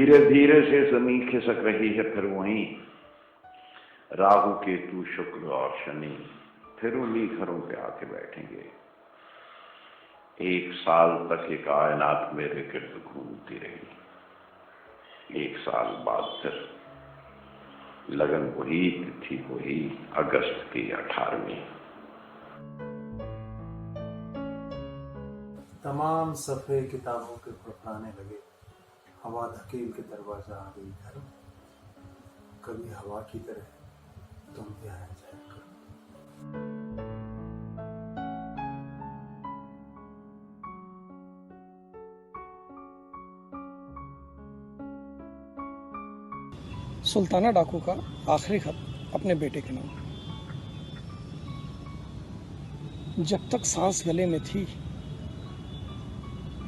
धीरे धीरे से जमीन खिसक रही है, फिर वहीं राहु केतु शुक्र और शनि फिर उन्हीं घरों पे आके बैठेंगे। 1 साल तक ये कायनात मेरे गिर्द घूमती रही। 1 साल बाद फिर लगन वही, तिथि वही, अगस्त की 18वीं। तमाम सफ़े किताबों के फड़फड़ाने लगे। हवा धकेल के दरवाजा आ गई घर। कभी हवा की तरह तुम भी आया जाया करो। सुल्ताना डाकू का आखिरी खत अपने बेटे के नाम। जब तक सांस गले में थी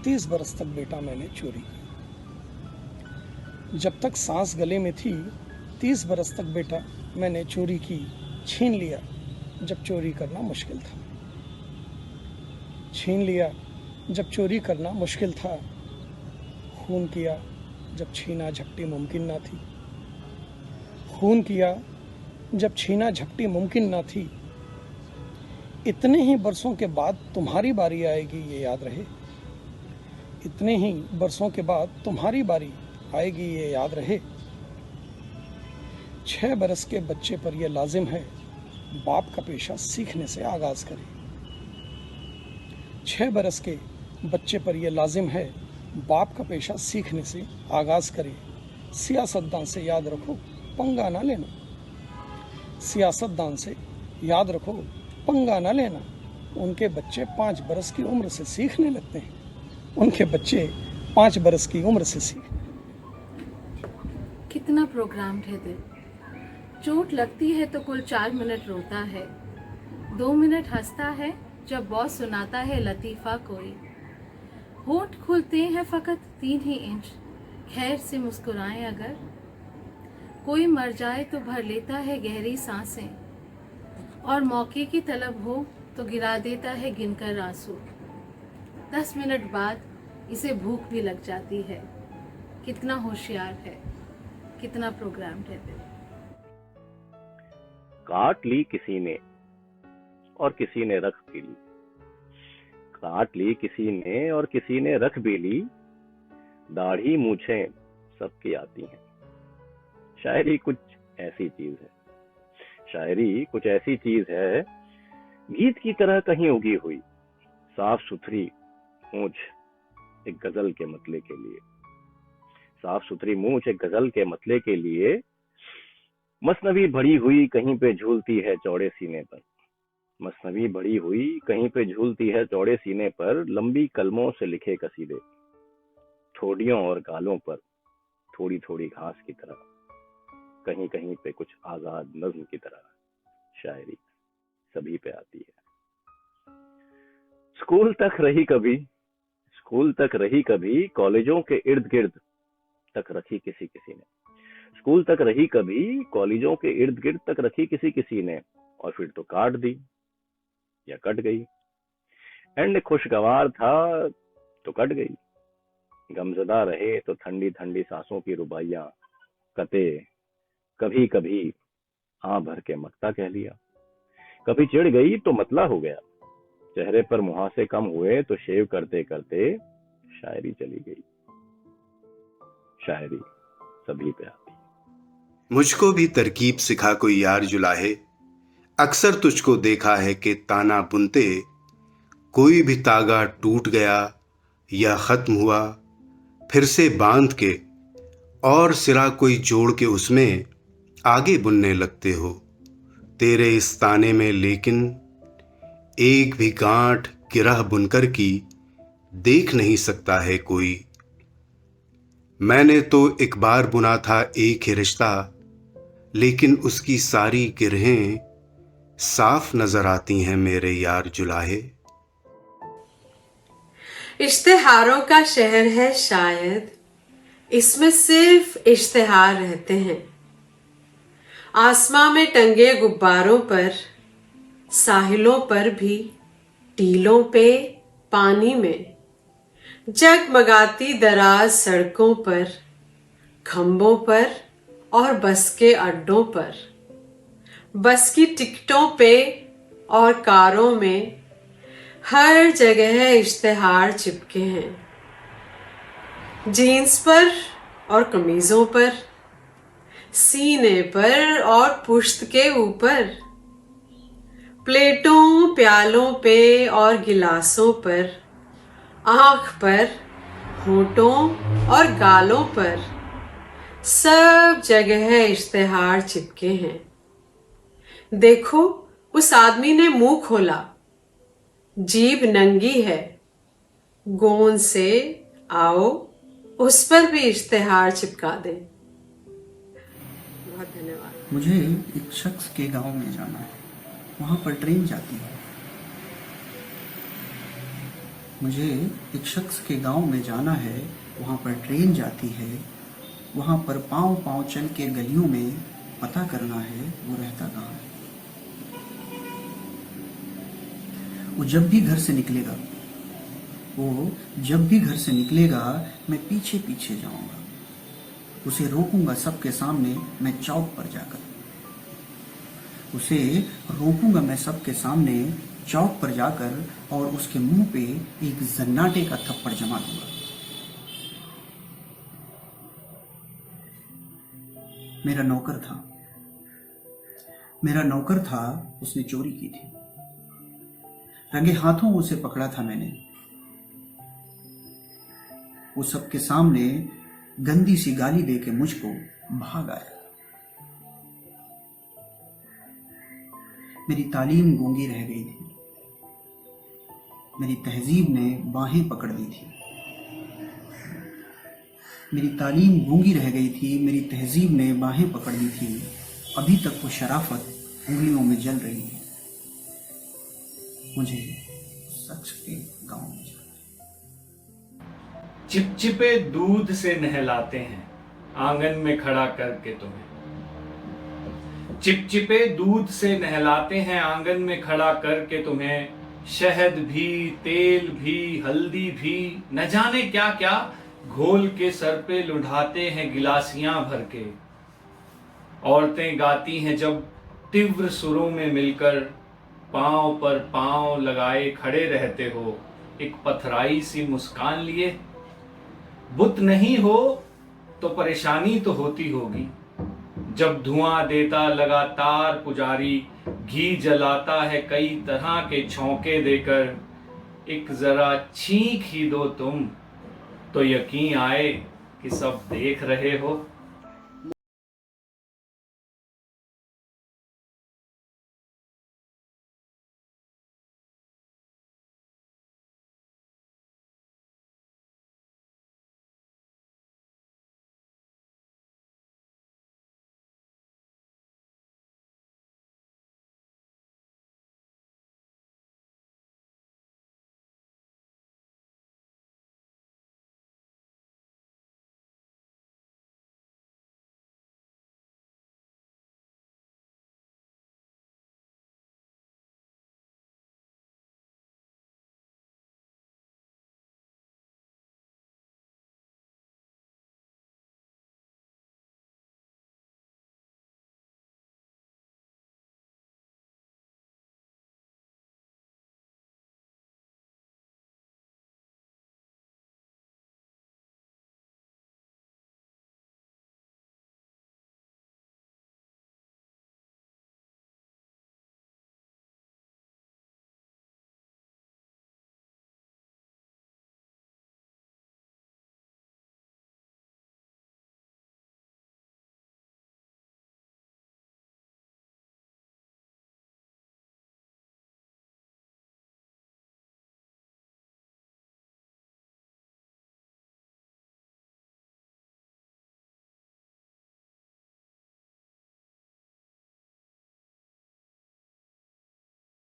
30 बरस तक बेटा मैंने चोरी की। जब तक सांस गले में थी 30 बरस तक बेटा मैंने चोरी की। छीन लिया जब चोरी करना मुश्किल था। छीन लिया जब चोरी करना मुश्किल था। खून किया जब छीना झपटी मुमकिन ना थी। खून किया जब छीना झपटी मुमकिन ना थी। इतने ही बरसों के बाद तुम्हारी बारी आएगी ये याद रहे। इतने ही बरसों के बाद तुम्हारी बारी आएगी ये याद रहे। 6 बरस के बच्चे पर यह लाजिम है बाप का पेशा सीखने से आगाज करे। 6 बरस के बच्चे पर यह लाजिम है बाप का पेशा सीखने से आगाज करे। सियासतदान से याद रखो पंगा ना लेना। सियासतदान से याद रखो पंगा ना लेना। उनके बच्चे 5 बरस की उम्र से सीखने लगते हैं। उनके बच्चे 5 बरस की उम्र से सीख। कितना प्रोग्राम्ड है दिल। चोट लगती है तो कुल 4 मिनट रोता है। 2 मिनट हंसता है जब बॉस सुनाता है लतीफ़ा कोई। होंठ खुलते हैं फ़कत 3 ही इंच। खैर से मुस्कुराएं अगर। कोई मर जाए तो भर लेता है गहरी सांसें। और मौके की तलब हो तो गिरा देता है गिनकर आंसू। 10 मिनट बाद इसे भूख भी लग जाती है। कितना होशियार है, कितना प्रोग्राम्ड है दिल। काट ली किसी ने और किसी ने रख भी ली। काट ली किसी ने और किसी ने रख भी ली। दाढ़ी मूछें सबकी आती हैं। शायरी कुछ ऐसी चीज है। शायरी कुछ ऐसी चीज है गीत की तरह कहीं उगी हुई। साफ सुथरी मूंछ एक गजल के मतले के लिए। साफ सुथरी मूंछ एक गजल के मतले के लिए। मसनवी बढ़ी हुई कहीं पे झूलती है चौड़े सीने पर। मसनवी बढ़ी हुई कहीं पे झूलती है चौड़े सीने पर। लंबी कलमों से लिखे कसीदे ठोडियों और गालों पर। थोड़ी थोड़ी घास की तरह कहीं कहीं पे कुछ आजाद नज्म की तरह। शायरी सभी पे आती है। स्कूल तक रही कभी, स्कूल तक रही कभी। कॉलेजों के इर्द गिर्द तक रखी किसी किसी ने। स्कूल तक रही कभी, कॉलेजों के इर्द गिर्द तक रखी किसी किसी ने। और फिर तो काट दी या कट गई। एंड खुशगवार था तो कट गई। गमजदा रहे तो ठंडी ठंडी सांसों की रुबाइयां। कते कभी कभी हाँ भर के मक्ता कह लिया। कभी चिढ़ गई तो मतला हो गया। चेहरे पर मुहासे कम हुए तो शेव करते करते शायरी चली गई। शायरी सभी पे आती है। मुझको भी तरकीब सिखा कोई यार जुलाहे। अक्सर तुझको देखा है कि ताना बुनते कोई भी तागा टूट गया या खत्म हुआ फिर से बांध के और सिरा कोई जोड़ के उसमें आगे बुनने लगते हो। तेरे इस ताने में लेकिन एक भी गांठ गिरह बुनकर की देख नहीं सकता है कोई। मैंने तो एक बार बुना था एक ही रिश्ता, लेकिन उसकी सारी गिरहें साफ नजर आती हैं मेरे यार जुलाहे। इश्तेहारों का शहर है शायद, इसमें सिर्फ इश्तेहार रहते हैं। आसमां में टंगे गुब्बारों पर, साहिलों पर भी, टीलों पे, पानी में, जगमगाती दराज सड़कों पर खंभों पर और बस के अड्डों पर, बस की टिकटों पे और कारों में, हर जगह इश्तेहार चिपके हैं। जीन्स पर और कमीजों पर, सीने पर और पुश्त के ऊपर, प्लेटों प्यालों पे और गिलासों पर, आंख पर, होठों और गालों पर, सब जगह इश्तेहार चिपके हैं। देखो, उस आदमी ने मुंह खोला, जीभ नंगी है, गोंद से आओ उस पर भी इश्तेहार चिपका दे। बहुत धन्यवाद। मुझे एक शख्स के गांव में जाना है, वहां पर ट्रेन जाती है। मुझे एक शख्स के गांव में जाना है, वहां पर ट्रेन जाती है। वहां पर पांव पांव चल के गलियों में पता करना है वो रहता कहाँ है। वो जब भी घर से निकलेगा, मैं पीछे पीछे जाऊंगा। उसे रोकूंगा सबके सामने, मैं चौक पर जाकर और उसके मुंह पे एक जन्नाटे का थप्पड़ जमा दूंगा। मेरा नौकर था, उसने चोरी की थी। रंगे हाथों उसे पकड़ा था मैंने। वो सबके सामने गंदी सी गाली देके मुझको भाग आया। मेरी तालीम गूंगी रह गई थी, मेरी तहजीब ने बाहें पकड़ ली थी। अभी तक वो शराफत उंगलियों में जल रही है। मुझे शख्स के गांव में जाना है। चिपचिपे दूध से नहलाते हैं आंगन में खड़ा करके तुम्हें। चिपचिपे दूध से नहलाते हैं आंगन में खड़ा करके तुम्हें। शहद भी, तेल भी, हल्दी भी, न जाने क्या क्या घोल के सर पे लुढ़ाते हैं गिलासियां भर के। औरतें गाती हैं जब तीव्र सुरों में मिलकर, पांव पर पांव लगाए खड़े रहते हो एक पथराई सी मुस्कान लिए। बुत नहीं हो तो परेशानी तो होती होगी, जब धुआं देता लगातार पुजारी, घी जलाता है कई तरह के छौंके देकर। एक जरा छींक ही दो तुम तो यकीन आए कि सब देख रहे हो।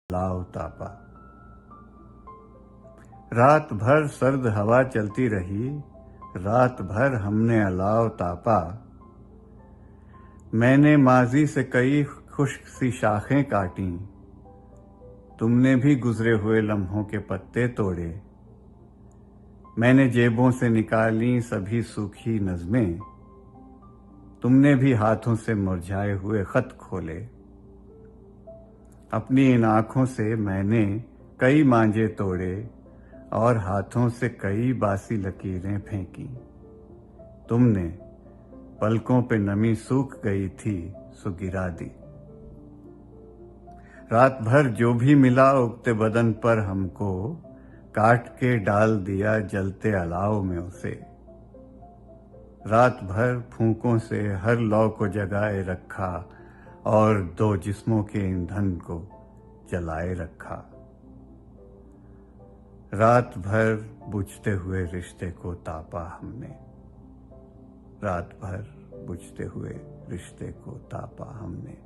लाव तापा। रात भर सर्द हवा चलती रही, रात भर हमने अलाव तापा। मैंने माजी से कई खुश्क सी शाखें काटी, तुमने भी गुजरे हुए लम्हों के पत्ते तोड़े। मैंने जेबों से निकाली सभी सूखी नज़में, तुमने भी हाथों से मुरझाए हुए खत खोले। अपनी इन आंखों से मैंने कई मांझे तोड़े और हाथों से कई बासी लकीरें फेंकी। तुमने पलकों पे नमी सूख गई थी सो गिरा दी। रात भर जो भी मिला उगते बदन पर हमको काट के डाल दिया जलते अलाव में उसे। रात भर फूंकों से हर लौ को जगाए रखा और दो जिस्मों के ईंधन को जलाए रखा। रात भर बुझते हुए रिश्ते को तापा हमने। रात भर बुझते हुए रिश्ते को तापा हमने।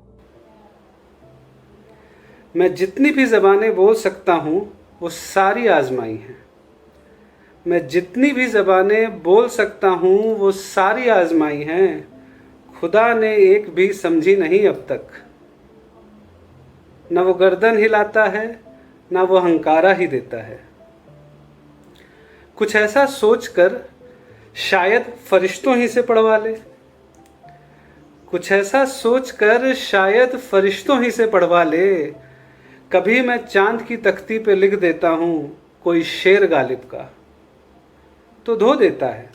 मैं जितनी भी ज़बानें बोल सकता हूँ वो सारी आजमाई हैं। मैं जितनी भी ज़बानें बोल सकता हूँ वो सारी आजमाई हैं। खुदा ने एक भी समझी नहीं अब तक। न वो गर्दन हिलाता है न वो हंकारा ही देता है। कुछ ऐसा सोचकर शायद फरिश्तों ही से पढ़वा ले। कुछ ऐसा सोचकर शायद फरिश्तों ही से पढ़वा ले। कभी मैं चांद की तख्ती पे लिख देता हूँ कोई शेर गालिब का, तो धो देता है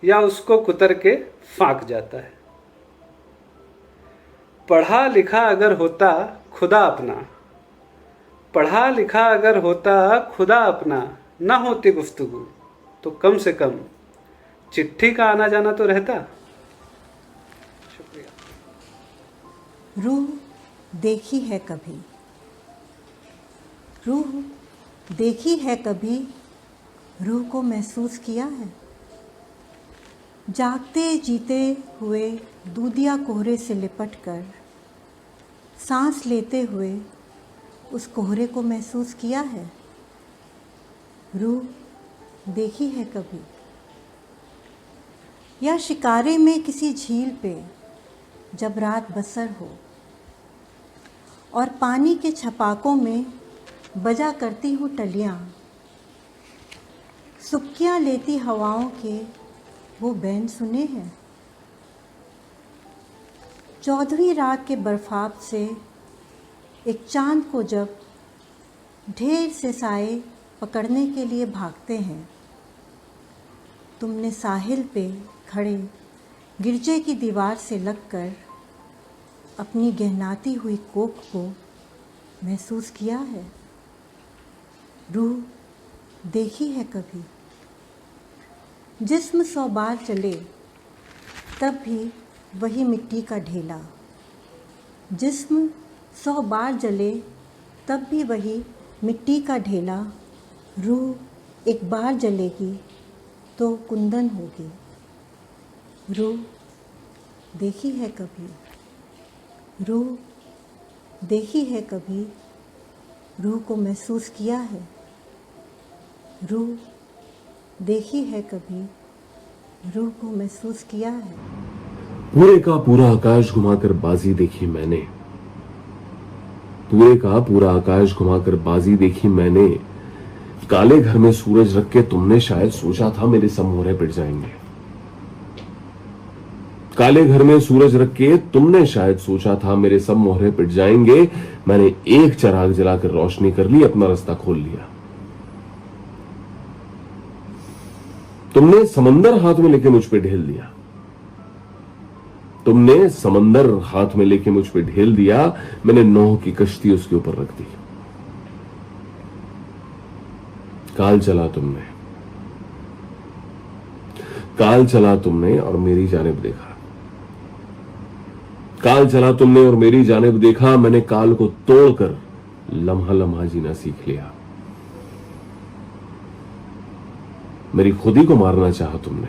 या उसको कुतर के फाँक जाता है। पढ़ा लिखा अगर होता खुदा अपना, पढ़ा लिखा अगर होता खुदा अपना, ना होती गुफ्तगू तो कम से कम चिट्ठी का आना जाना तो रहता। शुक्रिया। रूह देखी है कभी, रूह देखी है कभी, रूह को महसूस किया है। जागते जीते हुए दूधिया कोहरे से लिपट कर सांस लेते हुए उस कोहरे को महसूस किया है। रूह देखी है कभी, या शिकारे में किसी झील पे जब रात बसर हो और पानी के छपाकों में बजा करती हूँ टलियाँ, सुक्कियाँ लेती हवाओं के वो बैन सुने हैं। 14वीं रात के बर्फाब से एक चांद को जब ढेर से साए पकड़ने के लिए भागते हैं, तुमने साहिल पे खड़े गिरजे की दीवार से लगकर अपनी गहनाती हुई कोख को महसूस किया है। रूह देखी है कभी, जिस्म 100 बार चले तब भी वही मिट्टी का ढेला, जिस्म 100 बार जले तब भी वही मिट्टी का ढेला। रूह एक बार जलेगी तो कुंदन होगी। रूह देखी है कभी, रूह देखी है कभी, रूह को महसूस किया है। रूह देखी है कभी, रूह को महसूस किया है। पूरे का पूरा आकाश घुमाकर बाजी देखी मैंने, पूरे का पूरा आकाश घुमाकर बाजी देखी मैंने। काले घर में सूरज रख के तुमने शायद सोचा था मेरे सब मोहरे पिट जाएंगे। काले घर में सूरज रख के तुमने शायद सोचा था मेरे सब मोहरे पिट जाएंगे। मैंने एक चिराग जलाकर रोशनी कर ली, अपना रास्ता खोल लिया। तुमने समंदर हाथ में लेके मुझ पे ढेल दिया, तुमने समंदर हाथ में लेके मुझ पे ढेल दिया। मैंने नौह की कश्ती उसके ऊपर रख दी। काल चला तुमने, काल चला तुमने और मेरी जानिब देखा। काल चला तुमने और मेरी जानिब देखा। मैंने काल को तोड़कर लम्हा लम्हा जीना सीख लिया। मेरी खुदी को मारना चाहा तुमने,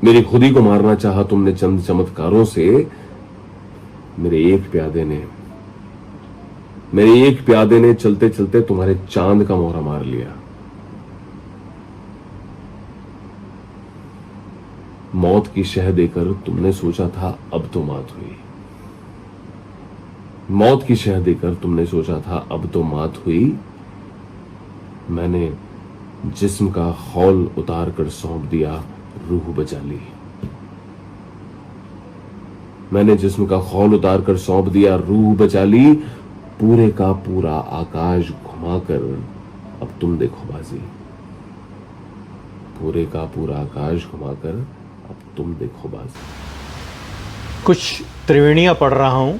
मेरी खुदी को मारना चाहा तुमने चंद चमत्कारों से। मेरे एक प्यादे ने चलते चलते तुम्हारे चांद का मोहरा मार लिया। मौत की शह देकर तुमने सोचा था अब तो मात हुई। मौत की शह देकर तुमने सोचा था अब तो मात हुई। मैंने जिस्म का खौल उतार कर सौंप दिया, रूह बचा ली। मैंने जिस्म का खौल उतार कर सौंप दिया, रूह बचा ली, पूरे का पूरा आकाश घुमाकर अब तुम देखो बाजी, पूरे का पूरा आकाश घुमाकर अब तुम देखो बाजी। कुछ त्रिवेणियां पढ़ रहा हूं।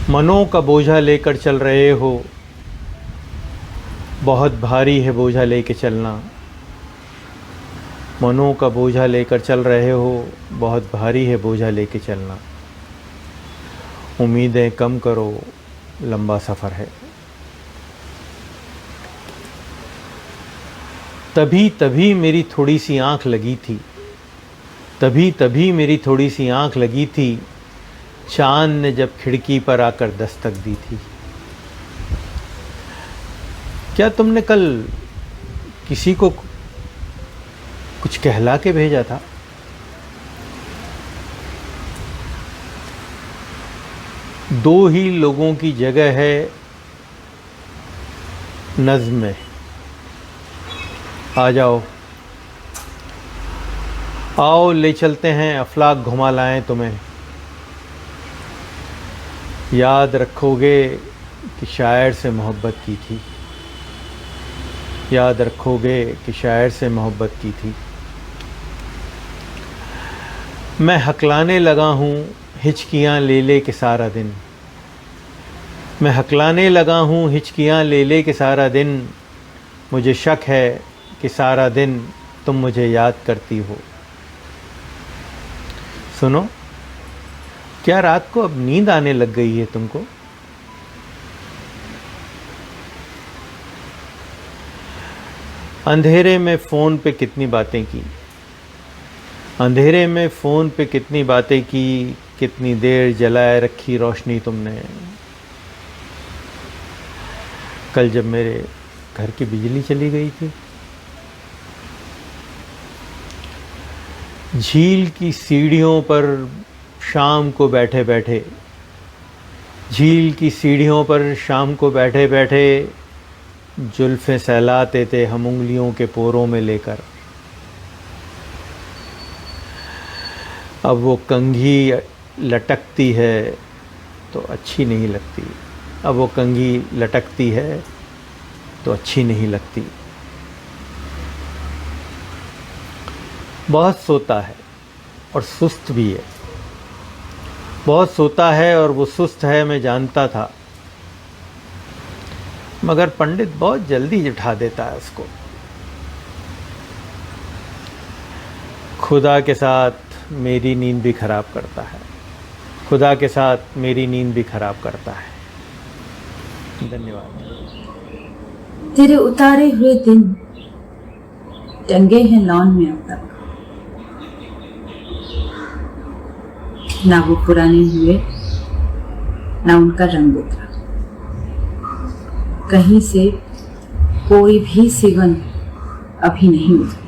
मनों का बोझा लेकर चल रहे हो, बहुत भारी है बोझा लेके चलना। मनों का बोझा लेकर चल रहे हो, बहुत भारी है बोझा लेके चलना। उम्मीदें कम करो, लंबा सफ़र है। तभी तभी मेरी थोड़ी सी आँख लगी थी, तभी तभी मेरी थोड़ी सी आँख लगी थी, चाँद ने जब खिड़की पर आकर दस्तक दी थी। क्या तुमने कल किसी को कुछ कहला के भेजा था? दो ही लोगों की जगह है नज़्म में। आ जाओ, आओ ले चलते हैं, अफलाक घुमा लाएं तुम्हें। याद रखोगे कि शायर से मोहब्बत की थी, याद रखोगे कि शायर से मोहब्बत की थी। मैं हकलाने लगा हूँ हिचकियाँ ले ले के सारा दिन, मैं हकलाने लगा हूँ हिचकियाँ ले ले के सारा दिन। मुझे शक है कि सारा दिन तुम मुझे याद करती हो। सुनो, क्या रात को अब नींद आने लग गई है तुमको? अंधेरे में फ़ोन पे कितनी बातें की, अंधेरे में फ़ोन पे कितनी बातें की, कितनी देर जलाए रखी रोशनी तुमने। कल जब मेरे घर की बिजली चली गई थी, झील की सीढ़ियों पर शाम को बैठे बैठे, झील की सीढ़ियों पर शाम को बैठे बैठे जुल्फ़ें सहलाते थे हम उंगलियों के पोरों में लेकर। अब वो कंघी लटकती है तो अच्छी नहीं लगती, अब वो कंघी लटकती है तो अच्छी नहीं लगती। बहुत सोता है और सुस्त भी है, बहुत सोता है और वो सुस्त है, मैं जानता था, मगर पंडित बहुत जल्दी उठा देता है उसको। खुदा के साथ मेरी नींद भी खराब करता है, खुदा के साथ मेरी नींद भी खराब करता है। धन्यवाद। तेरे उतारे हुए दिन टंगे हैं लॉन में अब तक, ना वो पुराने हुए ना उनका रंग उतरा। कहीं से कोई भी सिवन अभी नहीं उतरी।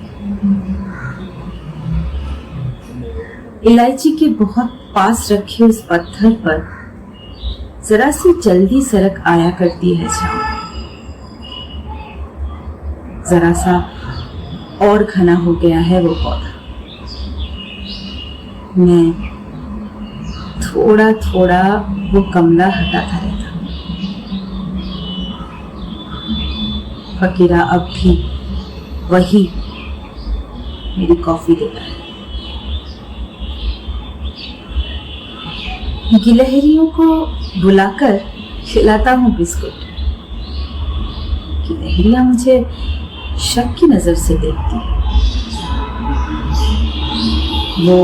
इलायची के बहुत पास रखे उस पत्थर पर जरा सी जल्दी सरक आया करती है छाँव। जरा सा और घना हो गया है वो पौधा। मैं थोड़ा थोड़ा वो गमला हटाता रहता। फकीरा अब भी वही मेरी कॉफी देता है। गिलहरियों को बुलाकर खिलाता हूँ बिस्कुट। गिलहरियां मुझे शक की नजर से देखती है। वो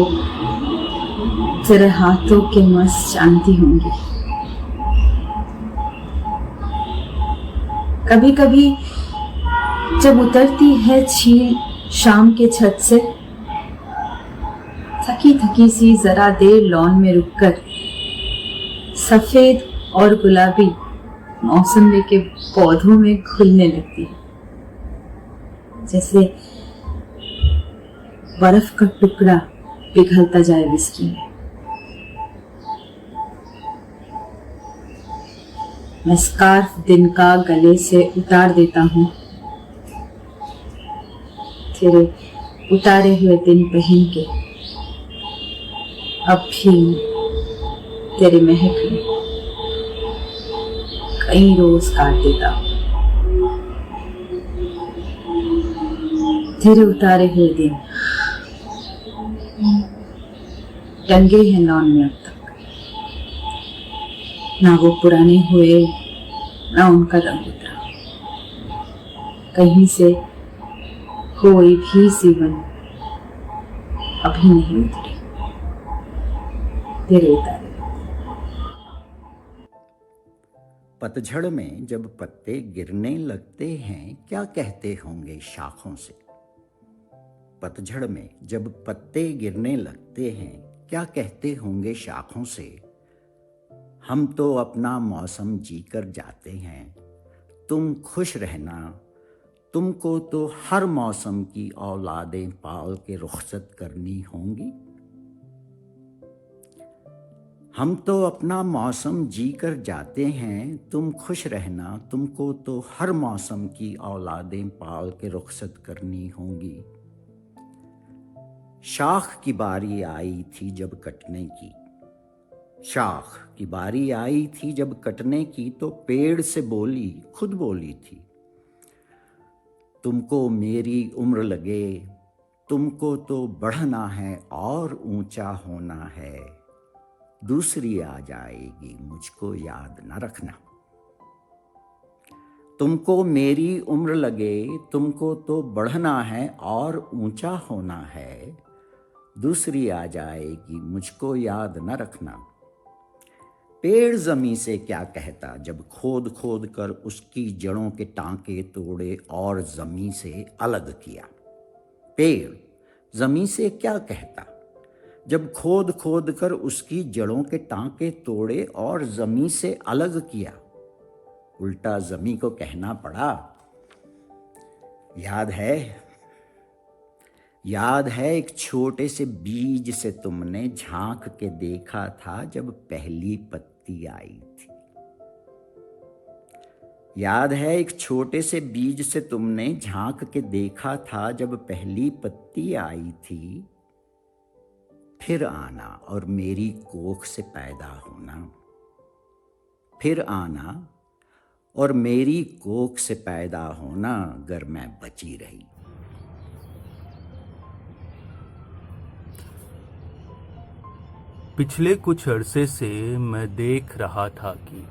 तेरे हाथों के मस्त जानती होंगी। कभी कभी जब उतरती है छील शाम के छत से, थकी थकी सी जरा देर लॉन में रुककर सफेद और गुलाबी मौसम के पौधों में घुलने लगती है, जैसे बर्फ का टुकड़ा पिघलता जाए विस्की में। मैं स्कार्फ दिन का गले से उतार देता हूँ, तेरे उतारे हुए दिन पहन के अब भी तेरे महक में कई रोज काट देता हूं। तेरे उतारे हुए दिन टंगे हैं लॉन में अब तक, ना वो पुराने हुए ना उनका रंग उतरा। कहीं से कोई भी जीवन अभी नहीं उतरी तेरे उतारे। पतझड़ में जब पत्ते गिरने लगते हैं क्या कहते होंगे शाखों से। पतझड़ में जब पत्ते गिरने लगते हैं क्या कहते होंगे शाखों से। हम तो अपना मौसम जीकर जाते हैं, तुम खुश रहना, तुमको तो हर मौसम की औलादें पाल के रुखसत करनी होंगी। हम तो अपना मौसम जीकर जाते हैं, तुम खुश रहना, तुमको तो हर मौसम की औलादें पाल के रुखसत करनी होंगी। शाख की बारी आई थी जब कटने की, शाख की बारी आई थी जब कटने की, तो पेड़ से बोली, खुद बोली थी, तुमको मेरी उम्र लगे, तुमको तो बढ़ना है और ऊंचा होना है, दूसरी आ जाएगी मुझको याद न रखना। तुमको मेरी उम्र लगे, तुमको तो बढ़ना है और ऊंचा होना है, दूसरी आ जाएगी मुझको याद न रखना। पेड़ जमी से क्या कहता जब खोद खोद कर उसकी जड़ों के टांके तोड़े और जमी से अलग किया। पेड़ जमी से क्या कहता जब खोद खोद कर उसकी जड़ों के टांके तोड़े और जमी से अलग किया। उल्टा जमी को कहना पड़ा, याद है एक छोटे से बीज से तुमने झांक के देखा था जब पहली पत्ती आई थी। याद है एक छोटे से बीज से तुमने झांक के देखा था जब पहली पत्ती आई थी। फिर आना और मेरी कोख से पैदा होना, फिर आना और मेरी कोख से पैदा होना अगर मैं बची रही। पिछले कुछ अरसे से मैं देख रहा था कि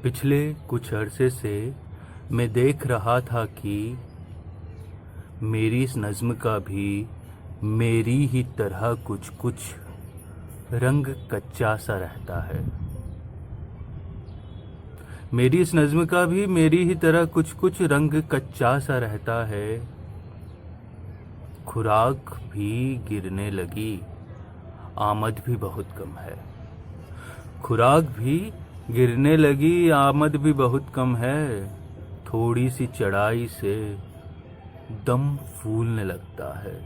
पिछले कुछ अरसे से मैं देख रहा था कि मेरी इस नज़्म का भी मेरी ही तरह कुछ कुछ रंग कच्चा सा रहता है। मेरी इस नज़्म का भी मेरी ही तरह कुछ कुछ रंग कच्चा सा रहता है। खुराक भी गिरने लगी, आमद भी बहुत कम है। खुराक भी गिरने लगी, आमद भी बहुत कम है। थोड़ी सी चढ़ाई से दम फूलने लगता है।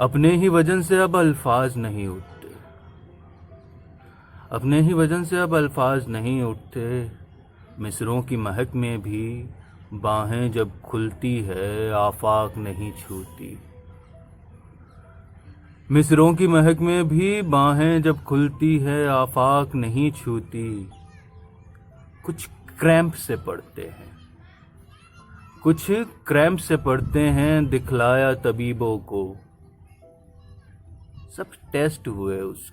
अपने ही वजन से अब अल्फाज नहीं उठते, अपने ही वजन से अब अल्फाज नहीं उठते। मिसरों की महक में भी बाहें जब खुलती है आफाक नहीं छूती। मिसरों की महक में भी बाहें जब खुलती है आफाक नहीं छूती। कुछ क्रैम्प से पड़ते हैं, कुछ क्रैम्प से पड़ते हैं, दिखलाया तबीबों को, सब टेस्ट हुए उस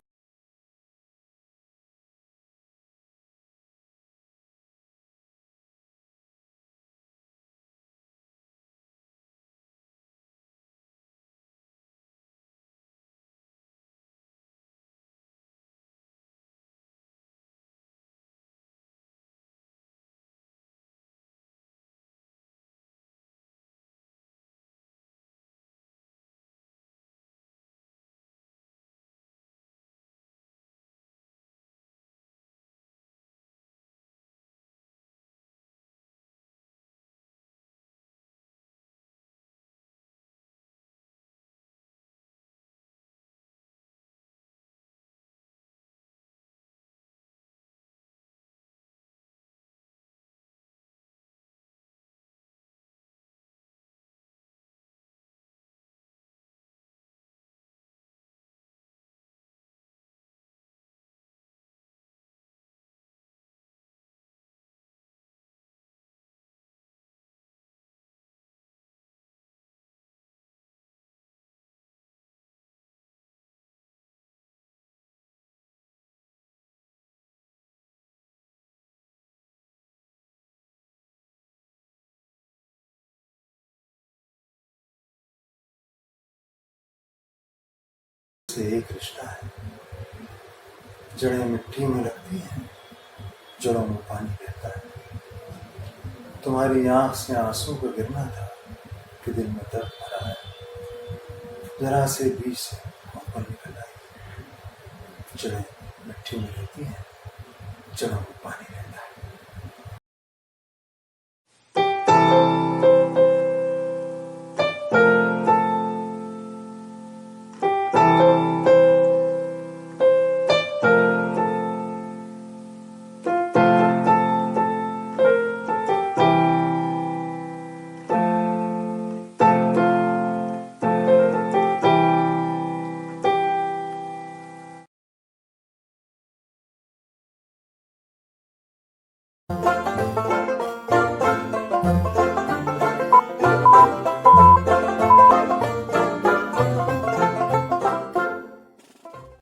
से एक रिश्ता है। जड़ें मिट्टी में लगती हैं, जड़ों में पानी बहता है। तुम्हारी आंख से आंसू का गिरना था कि दिल में दर्द भरा है। जरा से बीच से ऊपर निकल आई। जड़ें मिट्टी में रहती हैं, जड़ों में पानी रहता है।